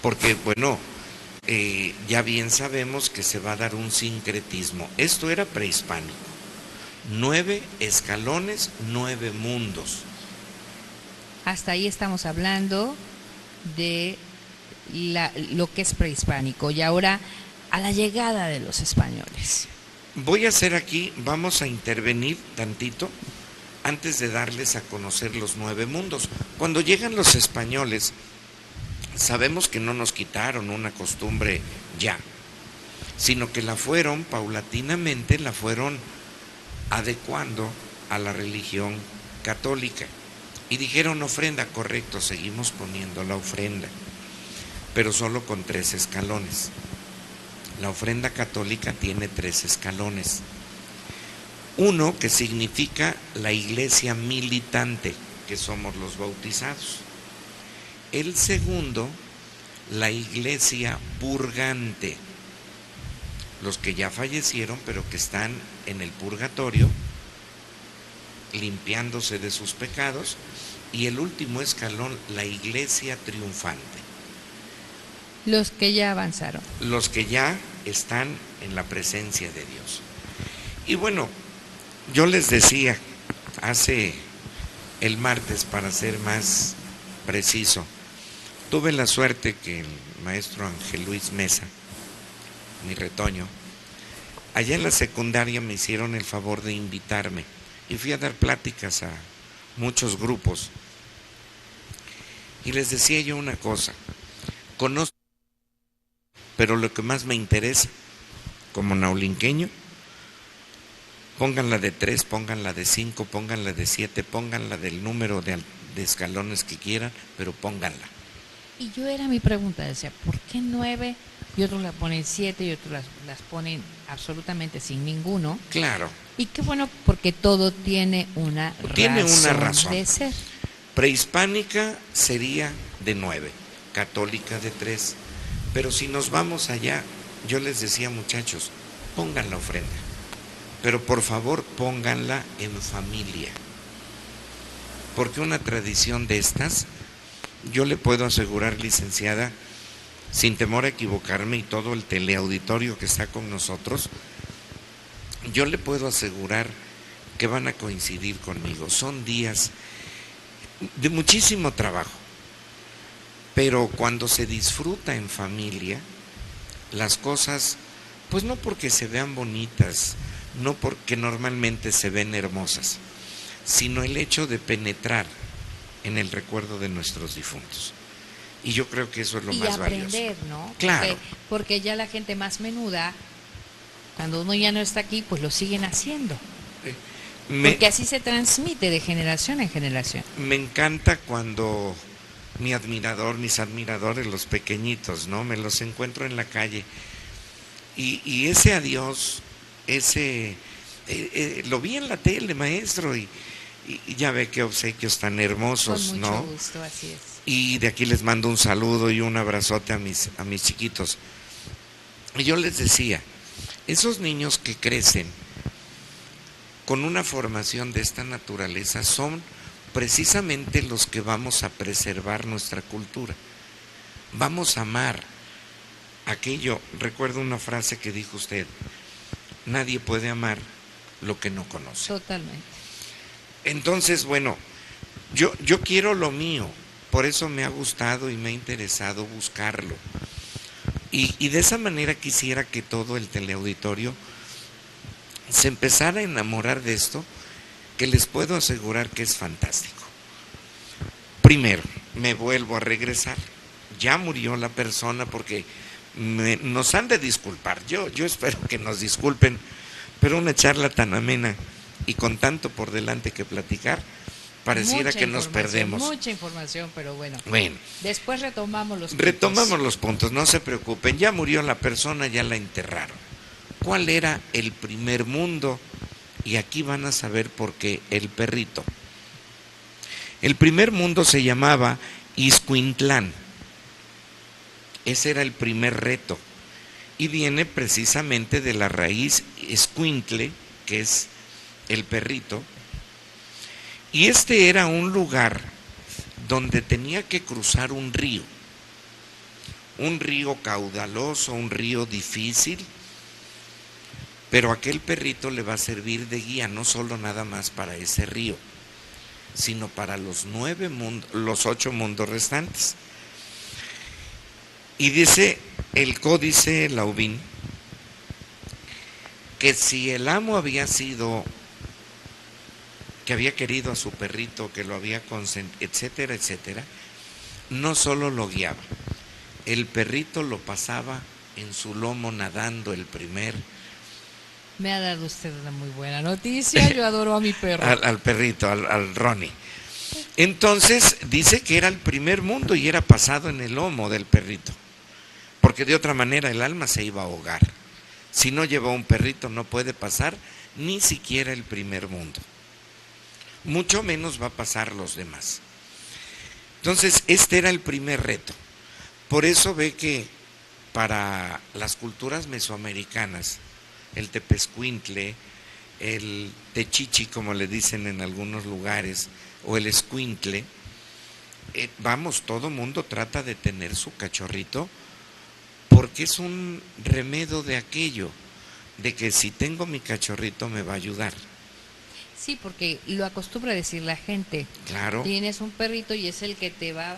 porque bueno, ya bien sabemos que se va a dar un sincretismo. Esto era prehispánico. 9 escalones, 9 mundos. Hasta ahí estamos hablando de lo que es prehispánico y ahora a la llegada de los españoles. Voy a hacer aquí, vamos a intervenir tantito antes de darles a conocer los 9 mundos. Cuando llegan los españoles, sabemos que no nos quitaron una costumbre ya, sino que la fueron paulatinamente, la fueron adecuando a la religión católica. Y dijeron ofrenda, correcto, seguimos poniendo la ofrenda, pero solo con 3 escalones. La ofrenda católica tiene 3 escalones. Uno que significa la iglesia militante, que somos los bautizados. El segundo, la iglesia purgante, los que ya fallecieron pero que están en el purgatorio, limpiándose de sus pecados. Y el último escalón, la iglesia triunfante. Los que ya avanzaron. Los que ya están en la presencia de Dios. Y bueno, yo les decía hace el martes, para ser más preciso, tuve la suerte que el maestro Ángel Luis Mesa, mi retoño, allá en la secundaria me hicieron el favor de invitarme y fui a dar pláticas a muchos grupos. Y les decía yo una cosa, conozco, pero lo que más me interesa, como naulinqueño, pónganla de 3, pónganla de 5, pónganla de 7, pónganla del número de escalones que quieran, pero pónganla. Y yo era mi pregunta, decía, ¿por qué 9? Y otros la ponen 7 y otros las ponen absolutamente sin ninguno. Claro. Y qué bueno, porque todo tiene una razón de ser. Prehispánica sería de 9, católica de 3. Pero si nos vamos allá, yo les decía, muchachos, pongan la ofrenda, pero por favor pónganla en familia, porque una tradición de estas, yo le puedo asegurar, licenciada, sin temor a equivocarme, y todo el teleauditorio que está con nosotros, yo le puedo asegurar que van a coincidir conmigo. Son días de muchísimo trabajo, pero cuando se disfruta en familia, las cosas, pues no porque se vean bonitas, no porque normalmente se ven hermosas, sino el hecho de penetrar en el recuerdo de nuestros difuntos. Y yo creo que eso es lo más valioso. Y aprender, ¿no? Claro. Porque ya la gente más menuda, cuando uno ya no está aquí, pues lo siguen haciendo. Porque así se transmite de generación en generación. Me encanta cuando mis admiradores, los pequeñitos, ¿no? Me los encuentro en la calle. Y ese adiós, lo vi en la tele, maestro, y ya ve qué obsequios tan hermosos, con mucho ¿no? gusto, así es. Y de aquí les mando un saludo y un abrazote a mis chiquitos. Y yo les decía, esos niños que crecen con una formación de esta naturaleza son precisamente los que vamos a preservar nuestra cultura. Vamos a amar aquello. Recuerdo una frase que dijo usted: nadie puede amar lo que no conoce. Totalmente. Entonces, bueno, yo quiero lo mío, por eso me ha gustado y me ha interesado buscarlo. Y de esa manera quisiera que todo el teleauditorio se empezara a enamorar de esto, que les puedo asegurar que es fantástico. Primero, me vuelvo a regresar. Ya murió la persona, porque nos han de disculpar. Yo espero que nos disculpen, pero una charla tan amena y con tanto por delante que platicar, pareciera mucha que nos perdemos. Mucha información, pero bueno. Después retomamos los puntos. Retomamos los puntos, no se preocupen. Ya murió la persona, ya la enterraron. ¿Cuál era el primer mundo? Y aquí van a saber por qué el perrito. El primer mundo se llamaba Izcuintlán. Ese era el primer reto. Y viene precisamente de la raíz escuintle, que es el perrito. Y este era un lugar donde tenía que cruzar un río un río caudaloso, un río difícil, pero aquel perrito le va a servir de guía, no solo nada más para ese río, sino para los 8 mundos restantes. Y dice el códice Laubin que si el amo había sido, que había querido a su perrito, que lo había consentido, etcétera, etcétera, no solo lo guiaba, el perrito lo pasaba en su lomo nadando el primer. Me ha dado usted una muy buena noticia, yo adoro a mi perro. Al perrito, al Ronnie. Entonces dice que era el primer mundo y era pasado en el lomo del perrito, porque de otra manera el alma se iba a ahogar. Si no lleva un perrito no puede pasar ni siquiera el primer mundo, mucho menos va a pasar los demás. Entonces este era el primer reto. Por eso ve que para las culturas mesoamericanas, el tepezcuintle, el techichi, como le dicen en algunos lugares, o el escuintle, todo mundo trata de tener su cachorrito, porque es un remedio de aquello, de que si tengo mi cachorrito me va a ayudar. Sí, porque lo acostumbra a decir la gente. Claro. Tienes un perrito y es el que te va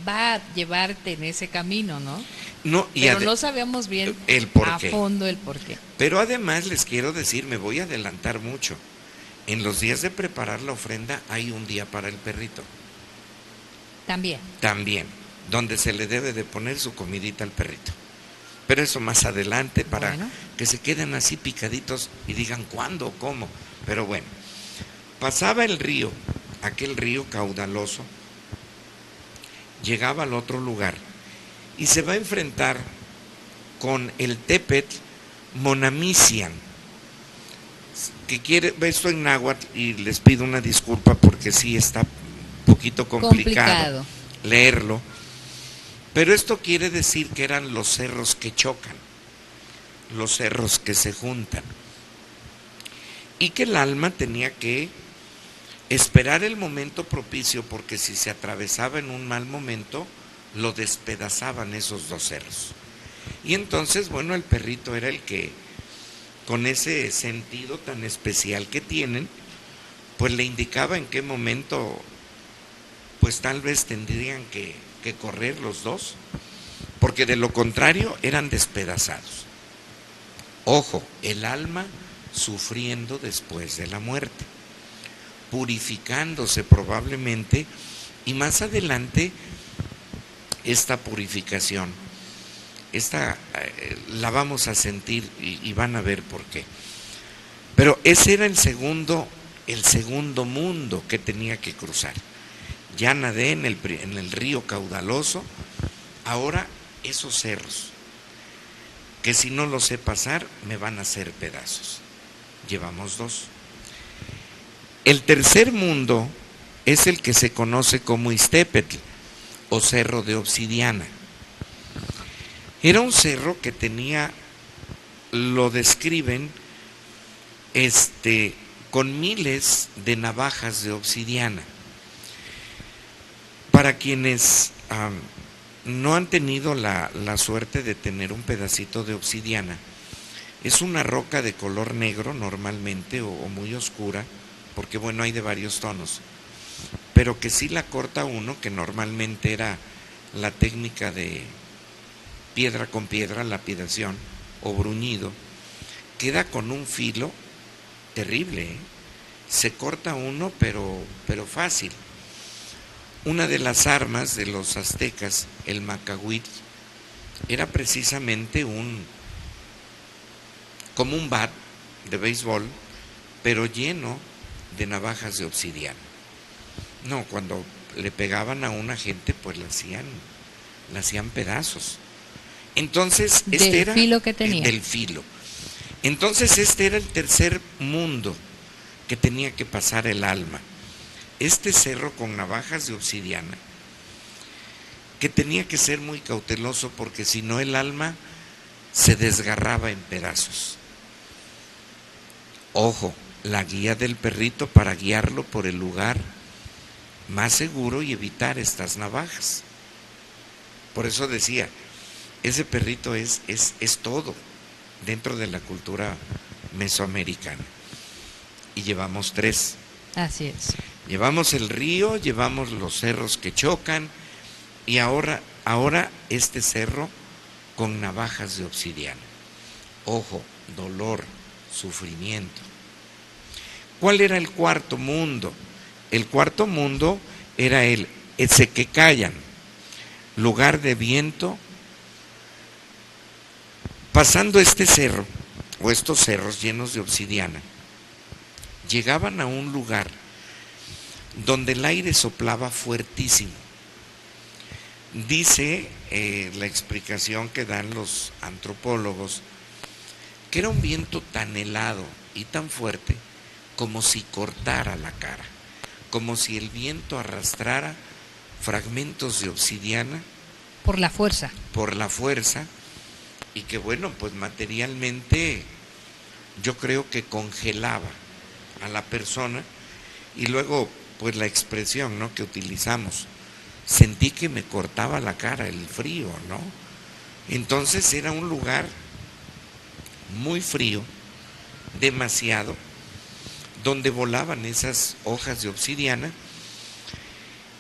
a llevarte en ese camino, ¿no? No, pero no sabíamos bien el porqué. A fondo el porqué. Pero además les quiero decir, me voy a adelantar mucho. En los días de preparar la ofrenda hay un día para el perrito. También, donde se le debe de poner su comidita al perrito. Pero eso más adelante para que se queden así picaditos y digan cuándo, cómo. Pero bueno, pasaba el río, aquel río caudaloso, llegaba al otro lugar y se va a enfrentar con el tepetl Monamician, que quiere, esto en náhuatl, y les pido una disculpa porque sí está un poquito complicado leerlo, pero esto quiere decir que eran los cerros que chocan, los cerros que se juntan, y que el alma tenía que esperar el momento propicio, porque si se atravesaba en un mal momento, lo despedazaban esos dos cerros. Y entonces, bueno, el perrito era el que, con ese sentido tan especial que tienen, pues le indicaba en qué momento, pues tal vez tendrían que correr los dos, porque de lo contrario eran despedazados. Ojo, el alma sufriendo después de la muerte, purificándose probablemente, y más adelante esta purificación, la vamos a sentir y van a ver por qué. Pero ese era el segundo mundo que tenía que cruzar. Ya nadé en el río caudaloso, ahora esos cerros, que si no los sé pasar me van a hacer pedazos. Llevamos 2. El tercer mundo es el que se conoce como Iztépetl, o cerro de obsidiana. Era un cerro que tenía, lo describen, con miles de navajas de obsidiana. Para quienes no han tenido la suerte de tener un pedacito de obsidiana, es una roca de color negro normalmente, o muy oscura, porque bueno, hay de varios tonos, pero que si la corta uno, que normalmente era la técnica de piedra con piedra, lapidación o bruñido, queda con un filo terrible, ¿eh? Se corta uno, pero fácil. Una de las armas de los aztecas, el macahuitl, era precisamente como un bat de béisbol, pero lleno de navajas de obsidiana. No, cuando le pegaban a una gente, pues la hacían pedazos. Entonces, del filo que tenía. Del filo. Entonces, este era el tercer mundo que tenía que pasar el alma. Este cerro con navajas de obsidiana, que tenía que ser muy cauteloso, porque si no el alma se desgarraba en pedazos. Ojo, la guía del perrito para guiarlo por el lugar más seguro y evitar estas navajas. Por eso decía, ese perrito es todo dentro de la cultura mesoamericana. Y llevamos 3. Así es. Llevamos el río, llevamos los cerros que chocan y ahora este cerro con navajas de obsidiana. Ojo, dolor, sufrimiento. ¿Cuál era el cuarto mundo? El cuarto mundo era el Ezequecayan, lugar de viento. Pasando este cerro, o estos cerros llenos de obsidiana, llegaban a un lugar donde el aire soplaba fuertísimo. Dice la explicación que dan los antropólogos que era un viento tan helado y tan fuerte como si cortara la cara, como si el viento arrastrara fragmentos de obsidiana Por la fuerza. Y que bueno, pues materialmente yo creo que congelaba a la persona. Y luego pues la expresión, ¿no?, que utilizamos, sentí que me cortaba la cara el frío, ¿no? Entonces era un lugar muy frío, demasiado, donde volaban esas hojas de obsidiana.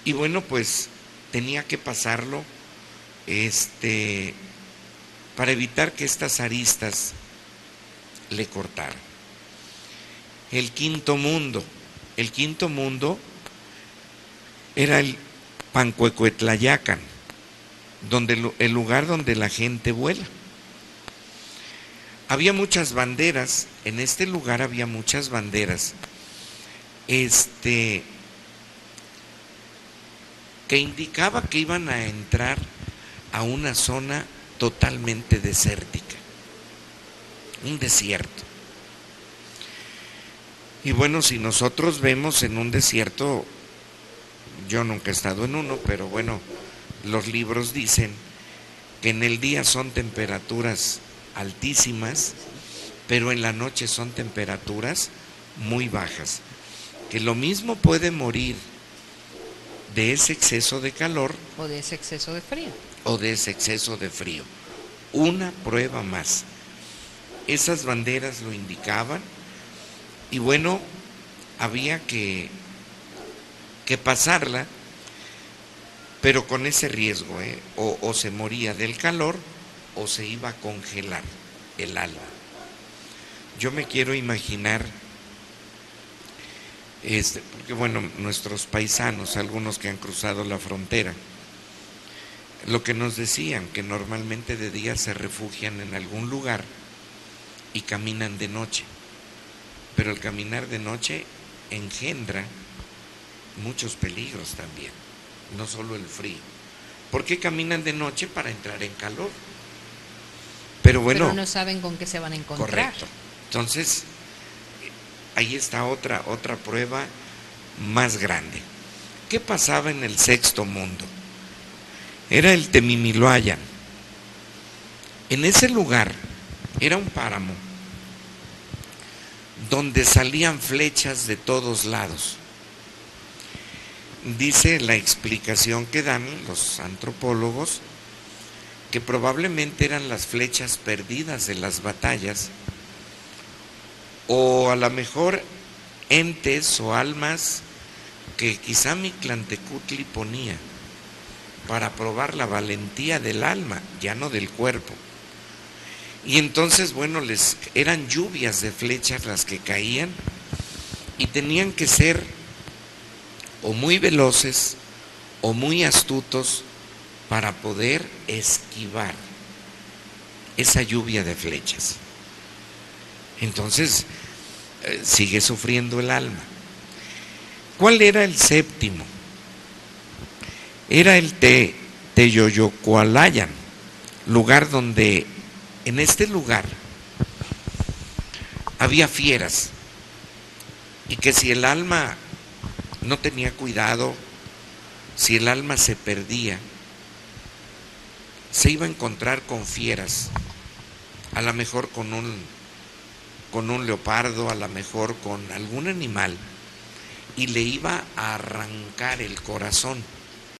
Y bueno, pues tenía que pasarlo para evitar que estas aristas le cortaran. El quinto mundo era el Pancuecuetlayacan, el lugar donde la gente vuela. Había muchas banderas, en este lugar había muchas banderas, que indicaba que iban a entrar a una zona totalmente desértica, un desierto. Y bueno, si nosotros vemos en un desierto, yo nunca he estado en uno, pero bueno, los libros dicen que en el día son temperaturas altísimas, pero en la noche son temperaturas muy bajas, que lo mismo puede morir de ese exceso de calor O de ese exceso de frío. Una prueba más. Esas banderas lo indicaban y bueno, había que pasarla, pero con ese riesgo, o se moría del calor o se iba a congelar el alma. Yo me quiero imaginar, porque bueno, nuestros paisanos, algunos que han cruzado la frontera, lo que nos decían, que normalmente de día se refugian en algún lugar y caminan de noche, pero el caminar de noche engendra muchos peligros también, no solo el frío. ¿Por qué caminan de noche? Para entrar en calor. Pero bueno, pero no saben con qué se van a encontrar. Correcto. Entonces, ahí está otra prueba más grande. ¿Qué pasaba en el sexto mundo? Era el Temimiloayan. En ese lugar era un páramo donde salían flechas de todos lados. Dice la explicación que dan los antropólogos que probablemente eran las flechas perdidas de las batallas, o a lo mejor entes o almas que quizá Mictlantecutli ponía para probar la valentía del alma, ya no del cuerpo. Y entonces, bueno, eran lluvias de flechas las que caían y tenían que ser o muy veloces o muy astutos para poder esquivar esa lluvia de flechas. Entonces, sigue sufriendo el alma. ¿Cuál era el séptimo? Era el Teyoyocualayan, lugar donde, en este lugar, había fieras, y que si el alma no tenía cuidado, si el alma se perdía, se iba a encontrar con fieras, a lo mejor con un leopardo, a lo mejor con algún animal, y le iba a arrancar el corazón.